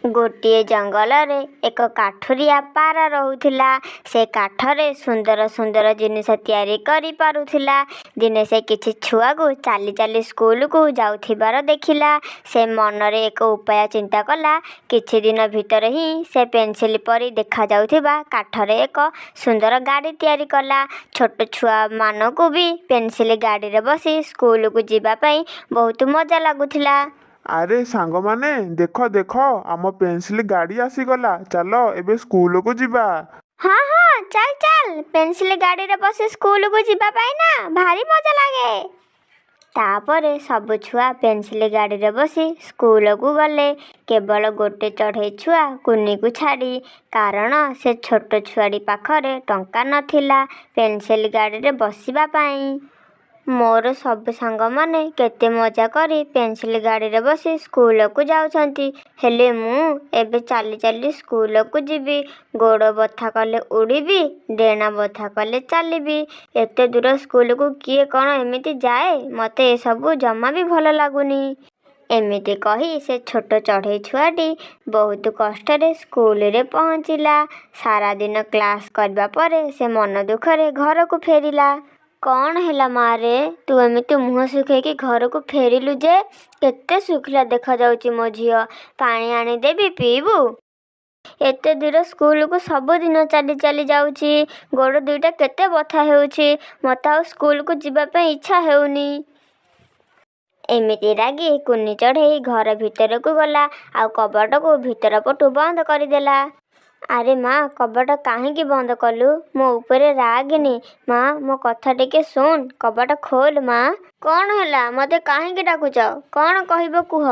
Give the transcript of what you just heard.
गोटे जंगल रे एक काठुरिया पारा रहुथिला। से काठरे सुंदर सुंदर जिनिस तैयारी करि पारुथिला। दिने से किछि छुआ को चाली चाली स्कूल को जाउथिबार देखिला। से मनरे एक उपाय चिंता कला। किछि दिन भितर ही से पेंसिल परी देखा जाउथिबा काठरे एक सुंदर गाड़ी तैयारी कला। छोट छुआ मानकु भी पेंसिल गाड़ी रे बसी स्कूल को जीवा पई बहुत मजा लागुथिला। अरे सांग माने देख देख आम पेंसिल गाड़ी आसीगला। चलो एबे स्कूल को जीवा। हाँ हाँ चल चल पेंसिल गाड़ी रे बसी स्कूल को जीवा पाई ना भारी मजा लागे। तापरे सब छुआ पेंसिल गाड़ी रे बसी स्कूल को गले। केवल गोटे चढ़ई छुआ कुनी को छाड़ी। कारण से छोट छुआड़ी पाखरे टंका नथिला पेंसिल गाड़ी रे बसिबा पाई। मोर सब सांग माने केते मजा करी पेंसिल गाड़ी रे बसी स्कूल को जाउछंती। हेले मु एबे चाली चाली स्कूल को जीवी। गोड़ बथा कले उड़ीबी डेना बथा कले चलीबी। एते दूर स्कूल को किए कौन एमिति जाए मते ए सब जमा भी भल लागुनी। एमिति कही से छोट चढ़ई छुआटी बहुत कष्ट रे स्कूल रे पहुँचिला। सारा दिन क्लास करबा परे से मन दुखरे घर को फेरिला। कौन हैला मारे तू एमिति मुह सुखेकी घर को फेरिलु जे? केते सुखिला देखा जाउची मो झियो। पानी आनी देबी पीबू? एते दूर स्कूल को सब दिन चली चली जाउची। गोड़ दुईटा केते बथा हेउची। मते आ स्कूल को जीवा पे इच्छा हेउनी। एमिति रागी कुनी चढ़ई घर भितर को गला आ कबट को भितर पटु बंद करदेला। अरे माँ कबट काहींकी बंद कलु? मो ऊपर रागनी माँ मो कथा टिके सुन कबट खोल माँ। कौन हैला मते काहींकी डाकुच? कौन कहबो कुह?